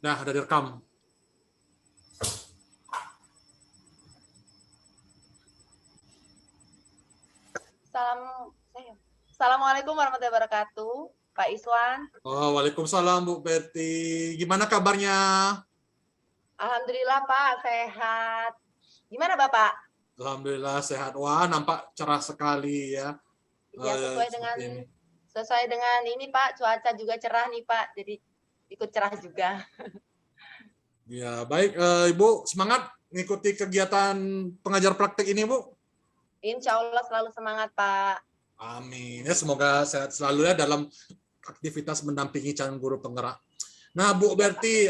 Nah, ada direkam. Assalamualaikum warahmatullahi wabarakatuh, Pak Iswan. Oh, waalaikumsalam Bu Betty. Gimana kabarnya? Alhamdulillah Pak, sehat. Gimana Bapak? Alhamdulillah sehat. Wah, nampak cerah sekali ya. Ya, sesuai dengan Seperti ini. ini Pak, cuaca juga cerah nih Pak, jadi ikut cerah juga. Ya, baik. Ibu, semangat mengikuti kegiatan pengajar praktek ini, Bu. Insya Allah selalu semangat Pak. Amin. Ya, semoga sehat selalu ya dalam aktivitas mendampingi calon guru penggerak. Nah, Bu Berti,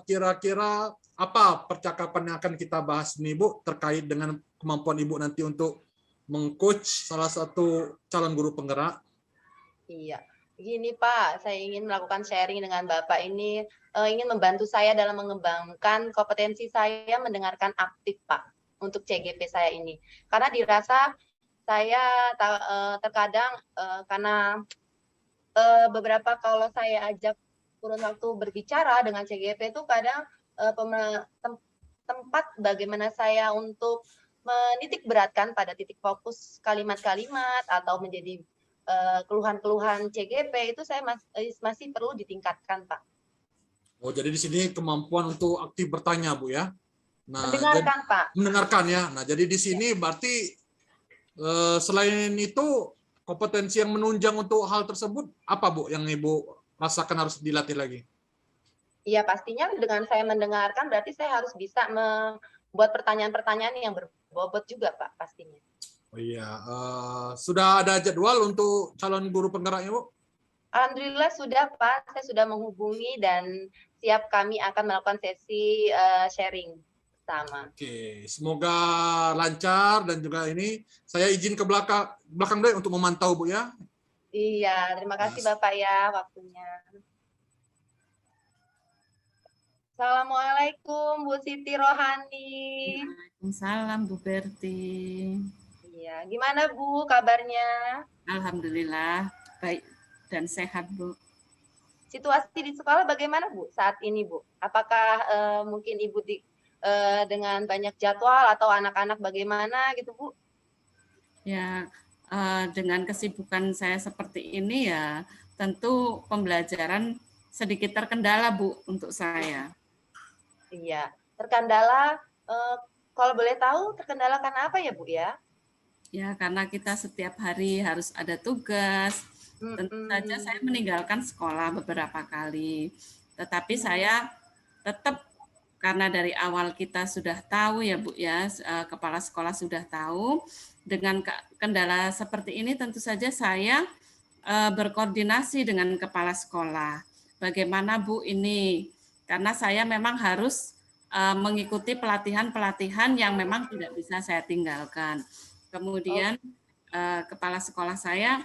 kira-kira apa percakapan yang akan kita bahas nih, Bu, terkait dengan kemampuan Ibu nanti untuk mengcoach salah satu calon guru penggerak? Iya, gini Pak, saya ingin melakukan sharing dengan Bapak ini, ingin membantu saya dalam mengembangkan kompetensi saya mendengarkan aktif Pak, untuk CGP saya ini. Karena dirasa saya terkadang karena beberapa kalau saya ajak kurun waktu berbicara dengan CGP itu kadang tempat bagaimana saya untuk menitik beratkan pada titik fokus kalimat-kalimat atau menjadi keluhan-keluhan CGP itu saya masih perlu ditingkatkan, Pak. Oh, jadi di sini kemampuan untuk aktif bertanya, Bu ya. Nah, Mendengarkan, Pak. Mendengarkan ya. Nah, jadi di sini berarti selain itu kompetensi yang menunjang untuk hal tersebut apa, Bu, yang Ibu rasakan harus dilatih lagi? Iya, pastinya dengan saya mendengarkan berarti saya harus bisa membuat pertanyaan-pertanyaan yang berbobot juga, Pak, pastinya. Oh iya, sudah ada jadwal untuk calon guru penggeraknya, Bu? Alhamdulillah sudah, Pak. Saya sudah menghubungi dan siap kami akan melakukan sesi sharing bersama. Oke, semoga lancar dan juga ini saya izin ke belakang deh untuk memantau, Bu ya. Iya, terima kasih Bapak ya waktunya. Assalamualaikum Bu Siti Rohani. Waalaikumsalam Bu Berti. Iya, gimana Bu kabarnya? Alhamdulillah baik dan sehat Bu. Situasi di sekolah bagaimana Bu saat ini Bu? Apakah mungkin Ibu dengan banyak jadwal atau anak-anak bagaimana gitu Bu? Ya, dengan kesibukan saya seperti ini ya tentu pembelajaran sedikit terkendala Bu untuk saya. Iya, terkendala, kalau boleh tahu terkendala karena apa ya Bu ya? Ya, karena kita setiap hari harus ada tugas. Tentu saja saya meninggalkan sekolah beberapa kali. Tetapi saya tetap, karena dari awal kita sudah tahu ya Bu ya, kepala sekolah sudah tahu, dengan kendala seperti ini tentu saja saya berkoordinasi dengan kepala sekolah. Bagaimana Bu ini? Karena saya memang harus mengikuti pelatihan-pelatihan yang memang tidak bisa saya tinggalkan. Kemudian kepala sekolah saya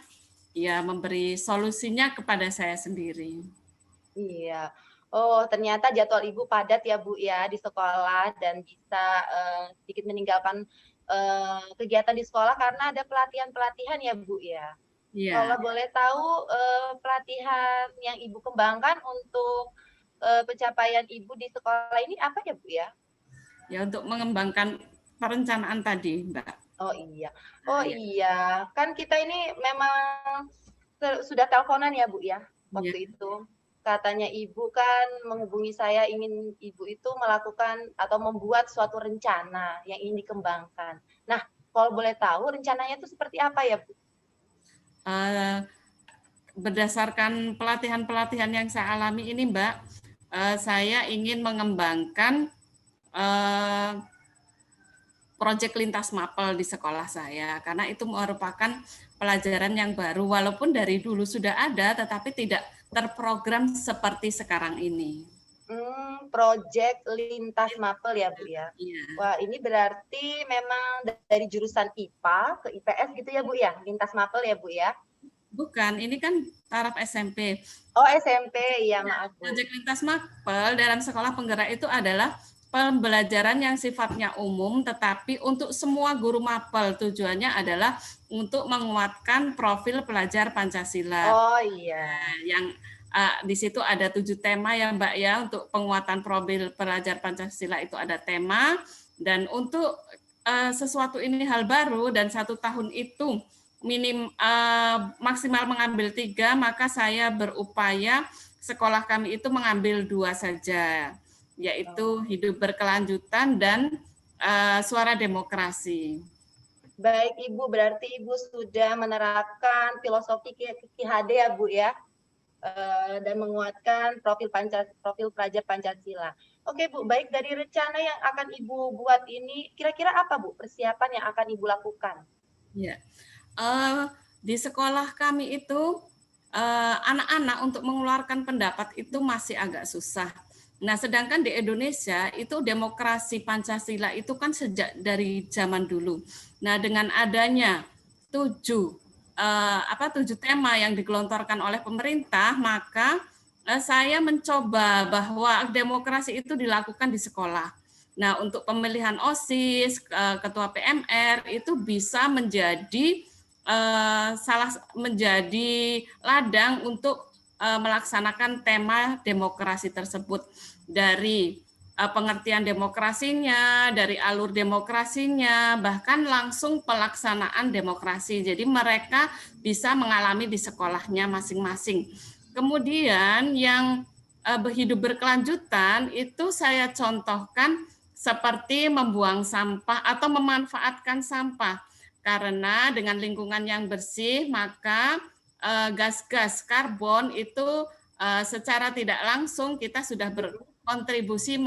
ya memberi solusinya kepada saya sendiri. Iya. Oh, ternyata jadwal Ibu padat ya Bu ya di sekolah dan bisa sedikit meninggalkan kegiatan di sekolah karena ada pelatihan-pelatihan ya Bu ya. Iya. Kalau boleh tahu pelatihan yang Ibu kembangkan untuk pencapaian Ibu di sekolah ini apa ya Bu ya? Ya untuk mengembangkan perencanaan tadi Mbak. Oh iya. Oh iya. Kan kita ini memang sudah teleponan ya Bu ya waktu itu. Katanya Ibu kan menghubungi saya ingin Ibu itu melakukan atau membuat suatu rencana yang ingin dikembangkan. Nah, kalau boleh tahu rencananya itu seperti apa ya Bu? Berdasarkan pelatihan-pelatihan yang saya alami ini Mbak, saya ingin mengembangkan proyek lintas mapel di sekolah saya karena itu merupakan pelajaran yang baru walaupun dari dulu sudah ada tetapi tidak terprogram seperti sekarang ini. Proyek lintas mapel ya Bu ya. Iya. Wah ini berarti memang dari jurusan IPA ke IPS gitu ya Bu ya, lintas mapel ya Bu ya? Bukan, ini kan taraf SMP. Oh SMP, ya maaf Bu. Proyek lintas mapel dalam sekolah penggerak itu adalah pembelajaran yang sifatnya umum tetapi untuk semua guru mapel tujuannya adalah untuk menguatkan profil pelajar Pancasila. Oh iya. Yang Di situ ada 7 tema ya Mbak ya, untuk penguatan profil pelajar Pancasila itu ada tema, dan untuk sesuatu ini hal baru dan 1 tahun itu maksimal mengambil 3, maka saya berupaya sekolah kami itu mengambil 2 saja, yaitu hidup berkelanjutan dan suara demokrasi. Baik Ibu, berarti Ibu sudah menerapkan filosofi QHD ya Bu ya, dan menguatkan profil pelajar Pancasila. Oke Bu, baik, dari rencana yang akan Ibu buat ini, kira-kira apa Bu persiapan yang akan Ibu lakukan? Ya, di sekolah kami itu anak-anak untuk mengeluarkan pendapat itu masih agak susah. Nah, sedangkan di Indonesia itu demokrasi Pancasila itu kan sejak dari zaman dulu. Nah, dengan adanya 7 tema yang digelontorkan oleh pemerintah, maka saya mencoba bahwa demokrasi itu dilakukan di sekolah. Nah, untuk pemilihan OSIS, ketua PMR itu bisa menjadi menjadi ladang untuk melaksanakan tema demokrasi tersebut, dari pengertian demokrasinya, dari alur demokrasinya, bahkan langsung pelaksanaan demokrasi. Jadi mereka bisa mengalami di sekolahnya masing-masing. Kemudian yang hidup berkelanjutan itu saya contohkan seperti membuang sampah atau memanfaatkan sampah. Karena dengan lingkungan yang bersih, maka gas-gas karbon itu secara tidak langsung kita sudah berkontribusi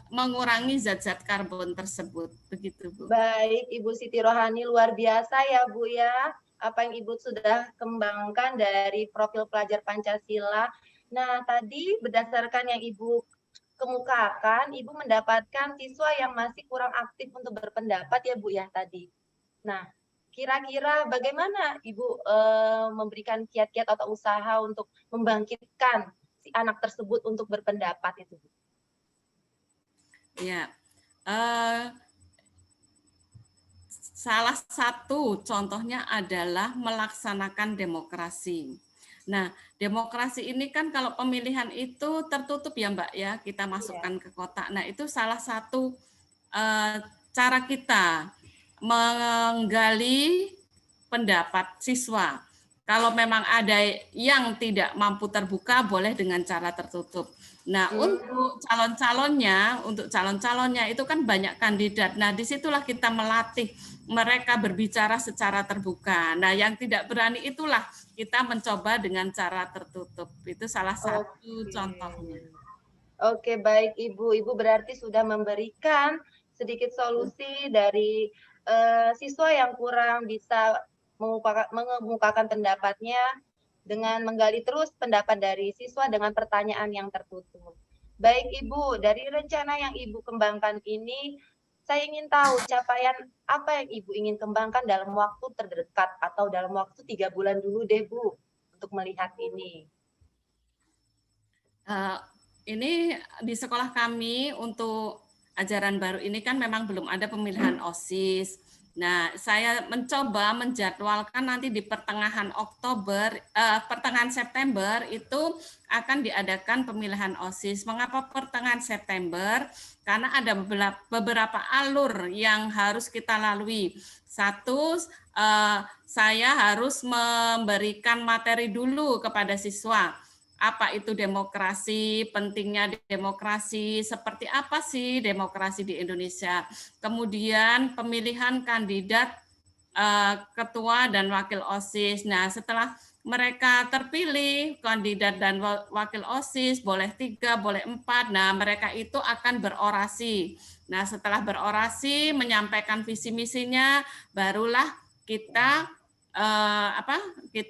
mengurangi zat-zat karbon tersebut. Begitu Bu. Baik Ibu Siti Rohani, luar biasa ya Bu ya, apa yang Ibu sudah kembangkan dari profil pelajar Pancasila. Nah, tadi berdasarkan yang Ibu kemukakan, Ibu mendapatkan siswa yang masih kurang aktif untuk berpendapat ya Bu ya tadi. Nah, kira-kira bagaimana Ibu memberikan kiat-kiat atau usaha untuk membangkitkan si anak tersebut untuk berpendapat itu? Ya, salah satu contohnya adalah melaksanakan demokrasi. Nah, demokrasi ini kan kalau pemilihan itu tertutup ya Mbak ya, kita masukkan ke kotak. Nah, itu salah satu cara kita menggali pendapat siswa. Kalau memang ada yang tidak mampu terbuka, boleh dengan cara tertutup. Nah, untuk calon-calonnya itu kan banyak kandidat. Nah, disitulah kita melatih mereka berbicara secara terbuka. Nah, yang tidak berani itulah kita mencoba dengan cara tertutup. Itu salah satu contohnya. Oke, baik Ibu. Ibu berarti sudah memberikan sedikit solusi dari siswa yang kurang bisa mengemukakan pendapatnya dengan menggali terus pendapat dari siswa dengan pertanyaan yang tertutup. Baik Ibu, dari rencana yang Ibu kembangkan ini, saya ingin tahu capaian apa yang Ibu ingin kembangkan dalam waktu terdekat atau dalam waktu 3 bulan dulu deh Bu, untuk melihat ini. Ini di sekolah kami untuk ajaran baru ini kan memang belum ada pemilihan OSIS. Nah, saya mencoba menjadwalkan nanti di pertengahan September itu akan diadakan pemilihan OSIS. Mengapa pertengahan September? Karena ada beberapa alur yang harus kita lalui. Satu, saya harus memberikan materi dulu kepada siswa. Apa itu demokrasi, pentingnya demokrasi, seperti apa sih demokrasi di Indonesia. Kemudian pemilihan kandidat ketua dan wakil OSIS. Nah, setelah mereka terpilih kandidat dan wakil OSIS, boleh 3, boleh 4. Nah, mereka itu akan berorasi. Nah, setelah berorasi, menyampaikan visi misinya, barulah kita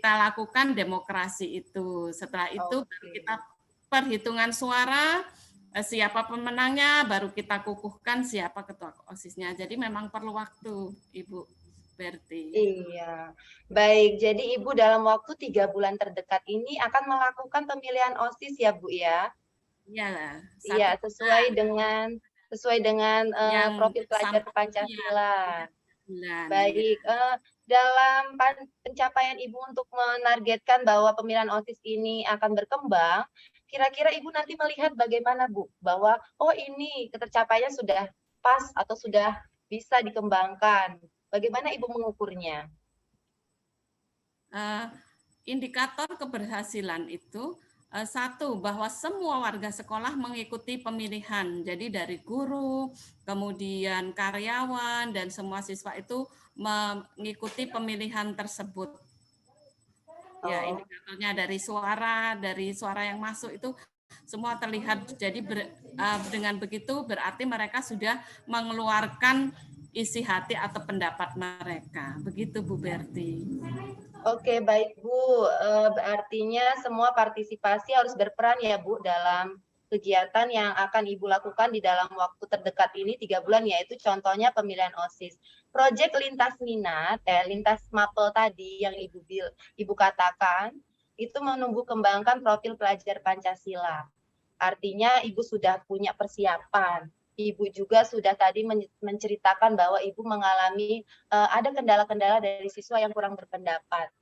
lakukan demokrasi itu. Setelah itu baru kita perhitungan suara, siapa pemenangnya, baru kita kukuhkan siapa ketua OSISnya. Jadi memang perlu waktu, Ibu Berti. Iya, baik. Jadi Ibu dalam waktu 3 bulan terdekat ini akan melakukan pemilihan OSIS ya Bu ya? Iya. Iya, sesuai dengan profil pelajar Pancasila. Baik. dalam pencapaian Ibu untuk menargetkan bahwa pemilihan OSIS ini akan berkembang, kira-kira Ibu nanti melihat bagaimana, Bu? Bahwa, oh ini tercapainya sudah pas atau sudah bisa dikembangkan. Bagaimana Ibu mengukurnya? Indikator keberhasilan itu satu, bahwa semua warga sekolah mengikuti pemilihan. Jadi dari guru, kemudian karyawan, dan semua siswa itu mengikuti pemilihan tersebut. Ya, indikatornya dari suara yang masuk itu semua terlihat. Jadi dengan begitu berarti mereka sudah mengeluarkan isi hati atau pendapat mereka. Begitu, Bu Berti. Oke, baik Bu. Artinya semua partisipasi harus berperan ya Bu dalam kegiatan yang akan Ibu lakukan di dalam waktu terdekat ini 3 bulan, yaitu contohnya pemilihan OSIS. Proyek lintas minat, lintas mapel tadi yang Ibu katakan, itu menumbuh kembangkan profil pelajar Pancasila. Artinya Ibu sudah punya persiapan. Ibu juga sudah tadi menceritakan bahwa Ibu mengalami ada kendala-kendala dari siswa yang kurang berpendapat.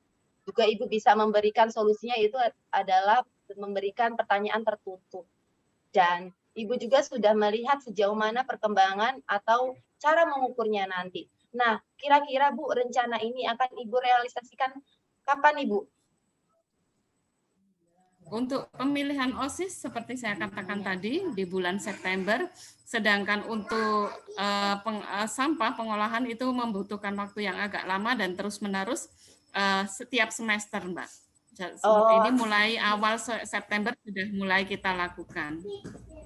Juga Ibu bisa memberikan solusinya, itu adalah memberikan pertanyaan tertutup. Dan Ibu juga sudah melihat sejauh mana perkembangan atau cara mengukurnya nanti. Nah, kira-kira Bu, rencana ini akan Ibu realisasikan kapan, Ibu? Untuk pemilihan OSIS seperti saya katakan tadi di bulan September, sedangkan untuk sampah pengolahan itu membutuhkan waktu yang agak lama dan terus-menerus setiap semester, Mbak. Ini mulai awal September sudah mulai kita lakukan.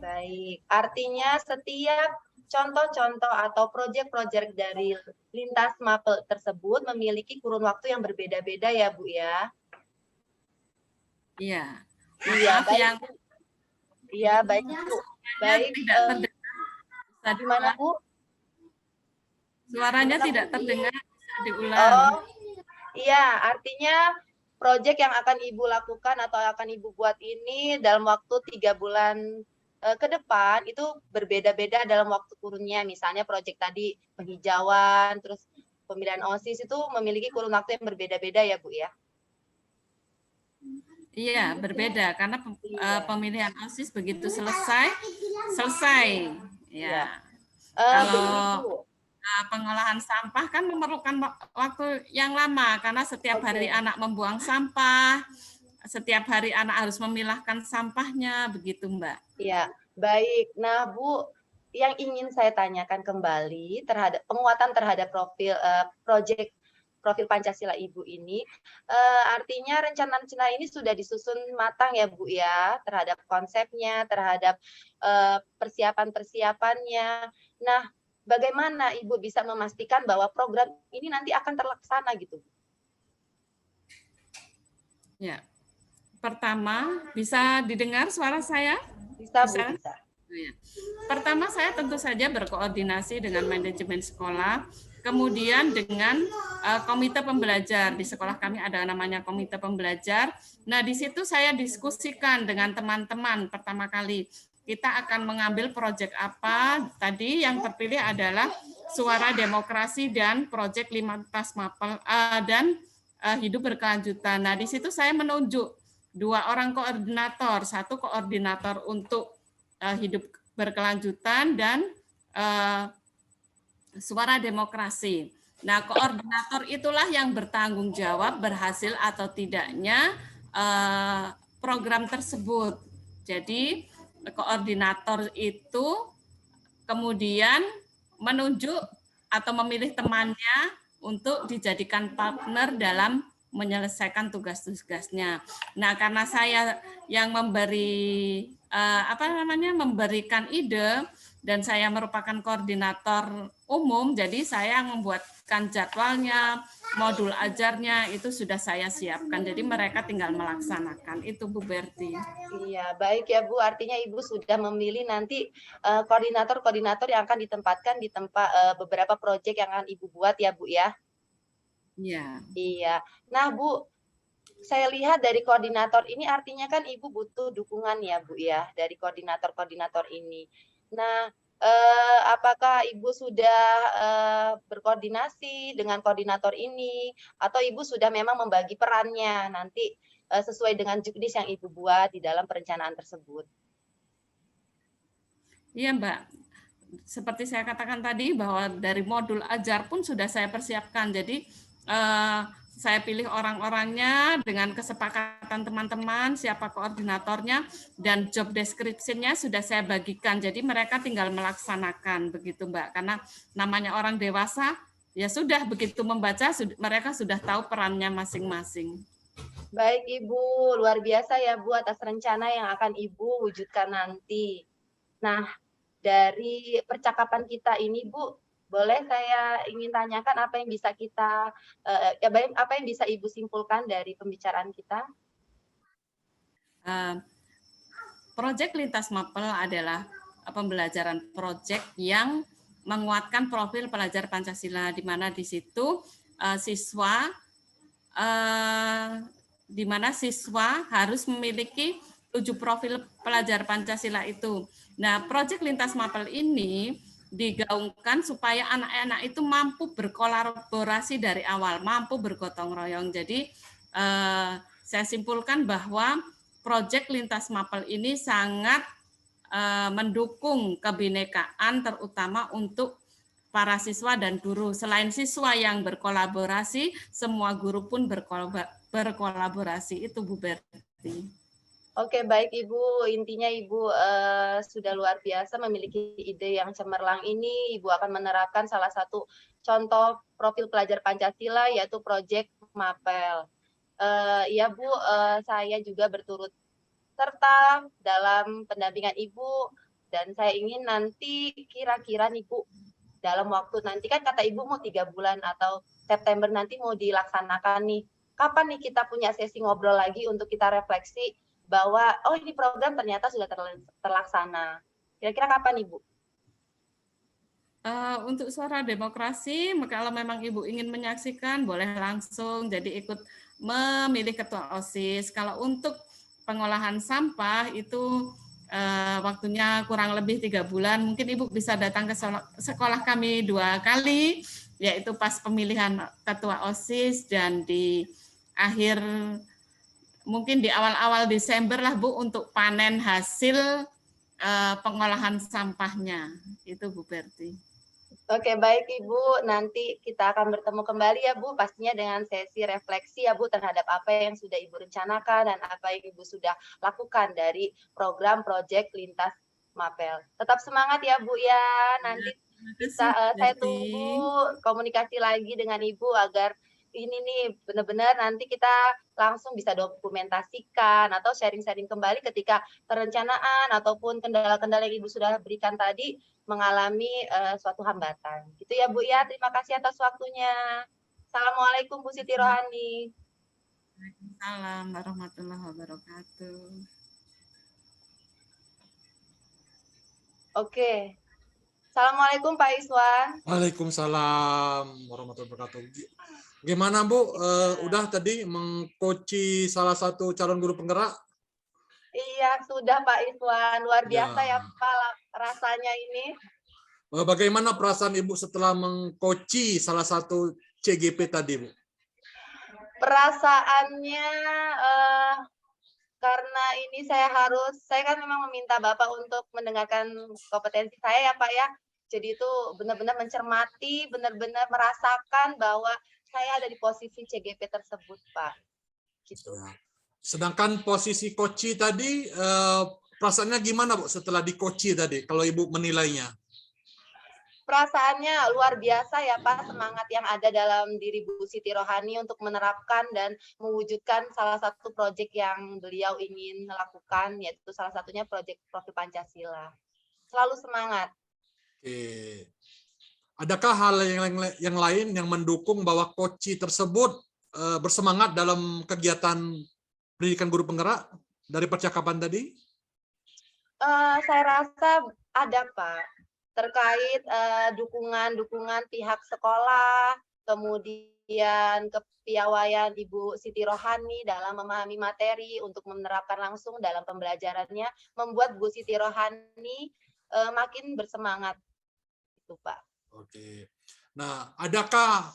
Baik, artinya setiap contoh-contoh atau proyek-proyek dari lintas mapel tersebut memiliki kurun waktu yang berbeda-beda ya, Bu ya? Iya. Iya, baik. Iya, baik Bu. Baik. Gimana Bu? Suaranya tidak terdengar, bisa diulang. Oh, iya, artinya proyek yang akan Ibu lakukan atau akan Ibu buat ini dalam waktu 3 bulan ke depan itu berbeda-beda dalam waktu kurunnya. Misalnya proyek tadi penghijauan, terus pemilihan OSIS itu memiliki kurun waktu yang berbeda-beda ya, Bu ya? Iya, berbeda karena pemilihan OSIS begitu selesai. Ya. Kalau pengolahan sampah kan memerlukan waktu yang lama karena setiap hari anak membuang sampah, setiap hari anak harus memilahkan sampahnya, begitu Mbak. Iya, baik. Nah, Bu, yang ingin saya tanyakan kembali terhadap penguatan terhadap proyek profil Pancasila Ibu ini, artinya rencana-rencana ini sudah disusun matang ya Bu ya, terhadap konsepnya, terhadap persiapan-persiapannya. Nah, bagaimana Ibu bisa memastikan bahwa program ini nanti akan terlaksana gitu? Ya, pertama bisa didengar suara saya? Bisa, Bu, bisa. Pertama, saya tentu saja berkoordinasi dengan manajemen sekolah, kemudian dengan komite pembelajar. Di sekolah kami ada namanya komite pembelajar. Nah, di situ saya diskusikan dengan teman-teman pertama kali. Kita akan mengambil proyek apa. Tadi yang terpilih adalah Suara Demokrasi dan proyek lintas mapel dan hidup berkelanjutan. Nah, di situ saya menunjuk 2 orang koordinator, 1 koordinator untuk hidup berkelanjutan dan Suara Demokrasi. Nah, koordinator itulah yang bertanggung jawab berhasil atau tidaknya program tersebut. Jadi, koordinator itu kemudian menunjuk atau memilih temannya untuk dijadikan partner dalam menyelesaikan tugas-tugasnya. Nah, karena saya yang memberikan ide dan saya merupakan koordinator umum, jadi saya membuatkan jadwalnya, modul ajarnya itu sudah saya siapkan. Jadi mereka tinggal melaksanakan. Itu Bu Berti. Iya, baik ya Bu. Artinya Ibu sudah memilih nanti koordinator-koordinator yang akan ditempatkan di tempat beberapa proyek yang akan Ibu buat ya Bu ya. Iya. Iya. Nah Bu, saya lihat dari koordinator ini artinya kan Ibu butuh dukungan ya Bu ya dari koordinator-koordinator ini. Nah, apakah Ibu sudah berkoordinasi dengan koordinator ini, atau Ibu sudah memang membagi perannya nanti sesuai dengan juknis yang Ibu buat di dalam perencanaan tersebut? Iya, Mbak. Seperti saya katakan tadi bahwa dari modul ajar pun sudah saya persiapkan. Jadi saya pilih orang-orangnya dengan kesepakatan teman-teman, siapa koordinatornya, dan job description-nya sudah saya bagikan. Jadi mereka tinggal melaksanakan begitu, Mbak. Karena namanya orang dewasa, ya sudah begitu membaca, mereka sudah tahu perannya masing-masing. Baik Ibu, luar biasa ya Bu atas rencana yang akan Ibu wujudkan nanti. Nah, dari percakapan kita ini Bu, boleh saya ingin tanyakan apa yang bisa kita, apa yang bisa Ibu simpulkan dari pembicaraan kita? Proyek Lintas Mapel adalah pembelajaran proyek yang menguatkan profil pelajar Pancasila, di mana di situ siswa harus memiliki 7 profil pelajar Pancasila itu. Nah, proyek Lintas Mapel ini digaungkan supaya anak-anak itu mampu berkolaborasi dari awal, mampu bergotong royong. Jadi saya simpulkan bahwa proyek Lintas Mapel ini sangat mendukung kebinekaan, terutama untuk para siswa dan guru. Selain siswa yang berkolaborasi, semua guru pun berkolaborasi. Itu Bu Berti. Oke, baik Ibu. Intinya Ibu sudah luar biasa memiliki ide yang cemerlang ini. Ibu akan menerapkan salah satu contoh profil pelajar Pancasila, yaitu proyek Mapel. Ya Bu, saya juga berturut serta dalam pendampingan Ibu, dan saya ingin nanti kira-kira nih Bu, dalam waktu nanti kan kata Ibu mau 3 bulan atau September nanti mau dilaksanakan nih. Kapan nih kita punya sesi ngobrol lagi untuk kita refleksi bahwa oh ini program ternyata sudah terlaksana. Kira-kira kapan Ibu? Untuk Suara Demokrasi, kalau memang Ibu ingin menyaksikan, boleh langsung jadi ikut memilih ketua OSIS. Kalau untuk pengolahan sampah itu waktunya kurang lebih 3 bulan. Mungkin Ibu bisa datang ke sekolah kami 2 kali, yaitu pas pemilihan ketua OSIS dan di akhir, mungkin di awal-awal Desember lah Bu, untuk panen hasil pengolahan sampahnya. Itu Bu Berti. Oke, baik Ibu. Nanti kita akan bertemu kembali ya Bu, pastinya dengan sesi refleksi ya Bu terhadap apa yang sudah Ibu rencanakan dan apa yang Ibu sudah lakukan dari program proyek Lintas Mapel. Tetap semangat ya Bu ya. Nanti saya tunggu komunikasi lagi dengan Ibu agar ini nih benar-benar nanti kita langsung bisa dokumentasikan atau sharing-sharing kembali ketika perencanaan ataupun kendala-kendala yang Ibu sudah berikan tadi mengalami suatu hambatan. Gitu ya Bu ya, terima kasih atas waktunya. Assalamualaikum Bu Siti Rohani. Waalaikumsalam warahmatullahi wabarakatuh. Oke. Assalamualaikum Pak Iswan. Waalaikumsalam warahmatullahi wabarakatuh. Gimana Bu, udah tadi mengcoachi salah satu calon guru penggerak? Iya, sudah Pak Iswan. Luar biasa ya Pak rasanya ini. Bagaimana perasaan Ibu setelah mengcoachi salah satu CGP tadi, Bu? Perasaannya karena ini saya kan memang meminta Bapak untuk mendengarkan kompetensi saya ya Pak ya. Jadi itu benar-benar mencermati, benar-benar merasakan bahwa saya ada di posisi CGP tersebut Pak. Gitu. Ya. Sedangkan posisi coachi tadi, perasaannya gimana Bu setelah di coachi tadi, kalau Ibu menilainya? Perasaannya luar biasa ya Pak, semangat yang ada dalam diri Bu Siti Rohani untuk menerapkan dan mewujudkan salah satu proyek yang beliau ingin lakukan, yaitu salah satunya proyek Profil Pancasila. Selalu semangat. Oke. Adakah hal yang lain yang mendukung bahwa coachi tersebut bersemangat dalam kegiatan pendidikan guru penggerak dari percakapan tadi? Saya rasa ada Pak, terkait dukungan pihak sekolah, kemudian kepiawaian Ibu Siti Rohani dalam memahami materi untuk menerapkan langsung dalam pembelajarannya, membuat Bu Siti Rohani makin bersemangat itu Pak. Oke. Nah, adakah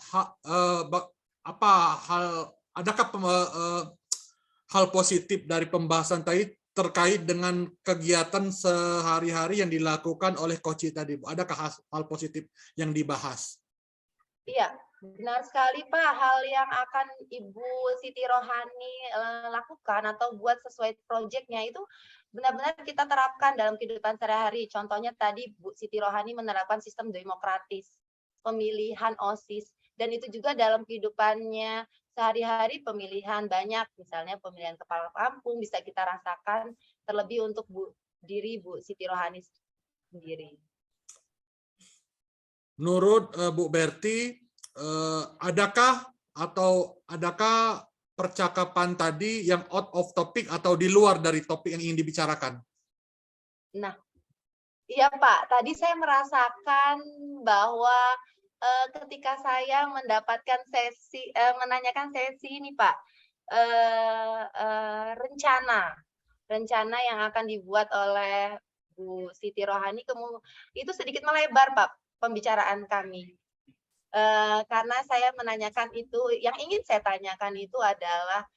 hal positif dari pembahasan tadi terkait dengan kegiatan sehari-hari yang dilakukan oleh Koci tadi, Bu? Adakah hal positif yang dibahas? Iya, benar sekali Pak. Hal yang akan Ibu Siti Rohani lakukan atau buat sesuai proyeknya itu benar-benar kita terapkan dalam kehidupan sehari-hari. Contohnya tadi Bu Siti Rohani menerapkan sistem demokratis, pemilihan OSIS, dan itu juga dalam kehidupannya sehari-hari pemilihan banyak, misalnya pemilihan kepala kampung bisa kita rasakan, terlebih untuk diri Bu Siti Rohani sendiri. Menurut Bu Berti, adakah percakapan tadi yang out of topic atau di luar dari topik yang ingin dibicarakan? Nah, iya Pak, tadi saya merasakan bahwa ketika saya mendapatkan menanyakan sesi ini Pak, rencana yang akan dibuat oleh Bu Siti Rohani itu sedikit melebar Pak pembicaraan kami. Karena saya menanyakan itu, yang ingin saya tanyakan itu adalah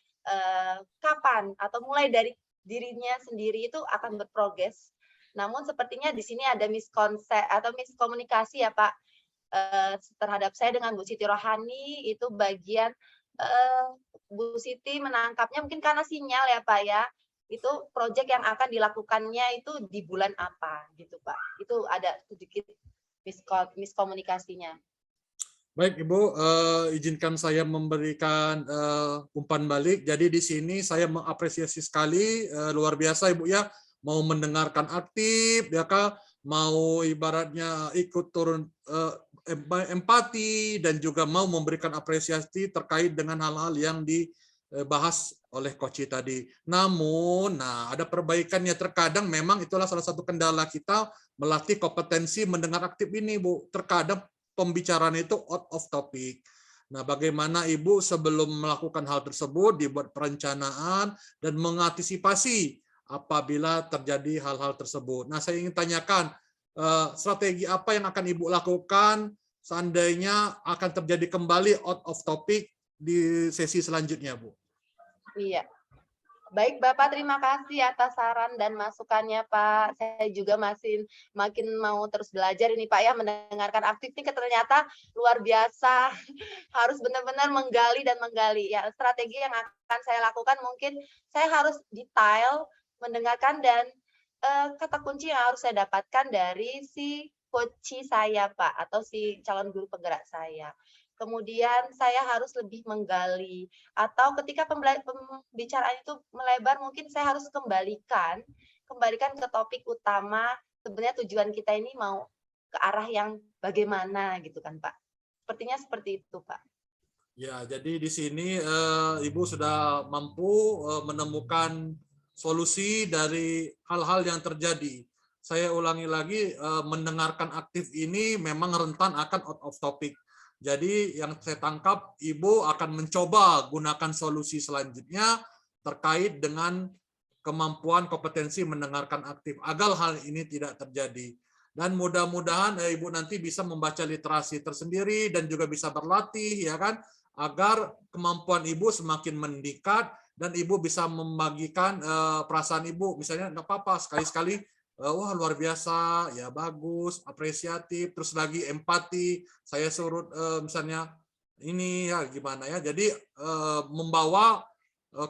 kapan atau mulai dari dirinya sendiri itu akan berprogres. Namun sepertinya di sini ada miskonsep atau miskomunikasi ya Pak terhadap saya dengan Bu Siti Rohani, itu bagian Bu Siti menangkapnya mungkin karena sinyal ya Pak ya, itu proyek yang akan dilakukannya itu di bulan apa gitu Pak. Itu ada sedikit miskomunikasinya. Baik Ibu, izinkan saya memberikan umpan balik. Jadi di sini saya mengapresiasi sekali, luar biasa Ibu ya, mau mendengarkan aktif, ya Kak, mau ibaratnya ikut turun empati dan juga mau memberikan apresiasi terkait dengan hal-hal yang dibahas oleh Koci tadi. Namun, ada perbaikannya. Terkadang memang itulah salah satu kendala kita melatih kompetensi mendengar aktif ini, Bu. Terkadang pembicaraan itu out of topic. Nah, bagaimana Ibu sebelum melakukan hal tersebut dibuat perencanaan dan mengantisipasi apabila terjadi hal-hal tersebut. Nah, saya ingin tanyakan strategi apa yang akan Ibu lakukan seandainya akan terjadi kembali out of topic di sesi selanjutnya, Bu? Iya. Baik Bapak, terima kasih atas saran dan masukannya Pak. Saya juga makin mau terus belajar ini Pak ya, mendengarkan aktif ini ternyata luar biasa. Harus benar-benar menggali dan menggali. Ya, strategi yang akan saya lakukan mungkin saya harus detail mendengarkan dan kata kunci yang harus saya dapatkan dari si coach saya Pak, atau si calon guru penggerak saya. Kemudian saya harus lebih menggali, atau ketika pembicaraan itu melebar mungkin saya harus kembalikan ke topik utama, sebenarnya tujuan kita ini mau ke arah yang bagaimana gitu kan Pak. Sepertinya seperti itu Pak. Ya, jadi di sini Ibu sudah mampu menemukan solusi dari hal-hal yang terjadi. Saya ulangi lagi, mendengarkan aktif ini memang rentan akan out of topic. Jadi yang saya tangkap, Ibu akan mencoba gunakan solusi selanjutnya terkait dengan kemampuan kompetensi mendengarkan aktif agar hal ini tidak terjadi. Dan mudah-mudahan Ibu nanti bisa membaca literasi tersendiri dan juga bisa berlatih, ya kan, agar kemampuan Ibu semakin meningkat dan Ibu bisa membagikan perasaan Ibu. Misalnya nggak apa-apa sekali-sekali, wah luar biasa, ya bagus, apresiatif, terus lagi empati, saya suruh misalnya ini ya gimana ya. Jadi membawa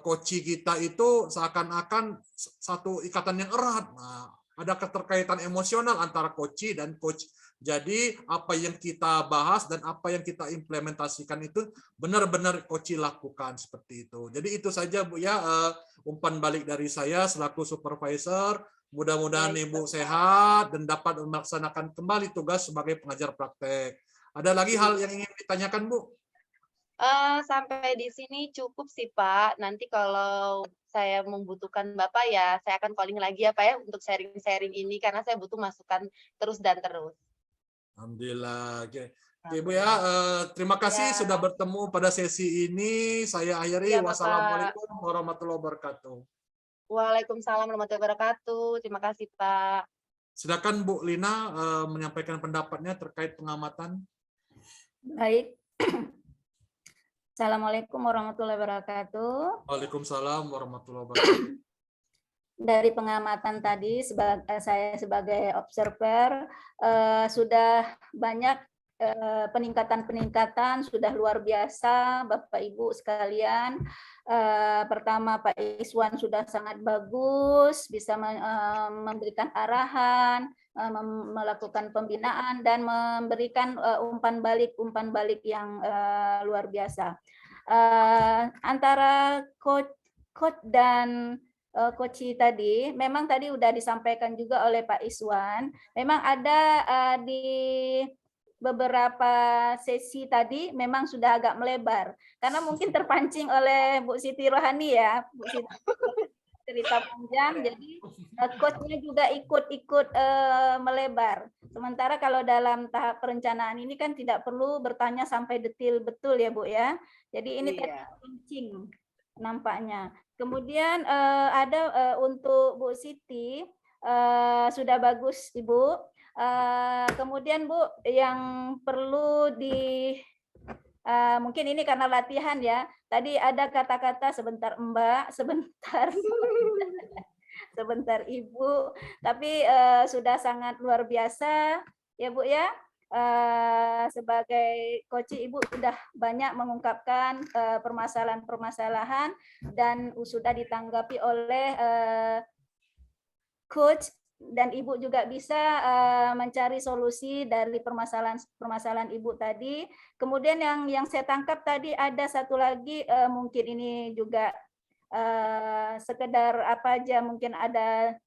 coach kita itu seakan-akan satu ikatan yang erat. Nah, ada keterkaitan emosional antara coach dan coach. Jadi apa yang kita bahas dan apa yang kita implementasikan itu benar-benar coach lakukan seperti itu. Jadi itu saja Bu ya, umpan balik dari saya selaku supervisor. Mudah-mudahan Ibu sehat dan dapat melaksanakan kembali tugas sebagai pengajar praktek. Ada lagi hal yang ingin ditanyakan Bu? Sampai di sini cukup sih Pak. Nanti kalau saya membutuhkan Bapak ya, saya akan calling lagi ya Pak ya untuk sharing-sharing ini karena saya butuh masukan terus dan terus. Alhamdulillah. Oke. Ibu ya, terima kasih sudah bertemu pada sesi ini. Saya akhiri. Wassalamualaikum warahmatullahi wabarakatuh. Waalaikumsalam warahmatullahi wabarakatuh. Terima kasih Pak. Silakan Bu Lina menyampaikan pendapatnya terkait pengamatan. Baik. Assalamualaikum warahmatullahi wabarakatuh. Waalaikumsalam warahmatullahi wabarakatuh. Dari pengamatan tadi, saya sebagai observer sudah banyak peningkatan sudah luar biasa, Bapak Ibu sekalian. Pertama, Pak Iswan sudah sangat bagus, bisa memberikan arahan, melakukan pembinaan dan memberikan umpan balik yang luar biasa. Antara coach dan Koci tadi, memang tadi udah disampaikan juga oleh Pak Iswan, memang ada di beberapa sesi tadi memang sudah agak melebar, karena mungkin terpancing oleh Bu Siti Rohani ya, Bu Siti cerita panjang, jadi coachnya juga ikut melebar. Sementara kalau dalam tahap perencanaan ini kan tidak perlu bertanya sampai detail betul ya Bu ya, jadi ini terpancing nampaknya. Kemudian ada untuk Bu Siti, sudah bagus Ibu. Kemudian Bu, yang perlu mungkin ini karena latihan ya. Tadi ada kata-kata sebentar Mbak, sebentar sebentar Ibu. Tapi sudah sangat luar biasa ya Bu ya. Sebagai coach Ibu sudah banyak mengungkapkan permasalahan-permasalahan dan sudah ditanggapi oleh coach, dan Ibu juga bisa mencari solusi dari permasalahan Ibu tadi. Kemudian yang saya tangkap tadi ada satu lagi, mungkin ini juga sekedar apa aja, mungkin ada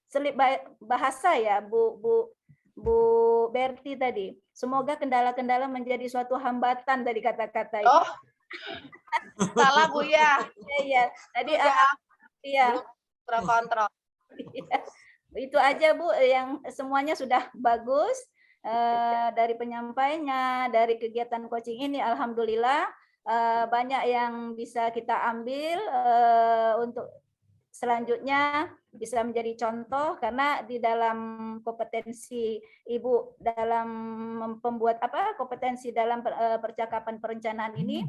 selip bahasa ya Bu Berti tadi. Semoga kendala-kendala menjadi suatu hambatan tadi kata-kata itu. Oh, salah Bu ya. Iya, tadi iya. Kontrol. Itu aja Bu, yang semuanya sudah bagus dari penyampainya, dari kegiatan coaching ini. Alhamdulillah banyak yang bisa kita ambil untuk selanjutnya bisa menjadi contoh, karena di dalam kompetensi Ibu dalam membuat kompetensi dalam percakapan perencanaan ini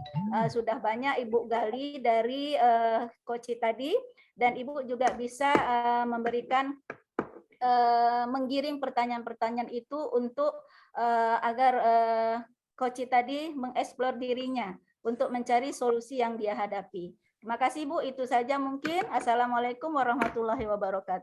sudah banyak Ibu gali dari coach tadi, dan Ibu juga bisa memberikan menggiring pertanyaan-pertanyaan itu untuk agar coach tadi mengeksplor dirinya untuk mencari solusi yang dia hadapi. Terima kasih Bu, itu saja mungkin. Assalamualaikum warahmatullahi wabarakatuh.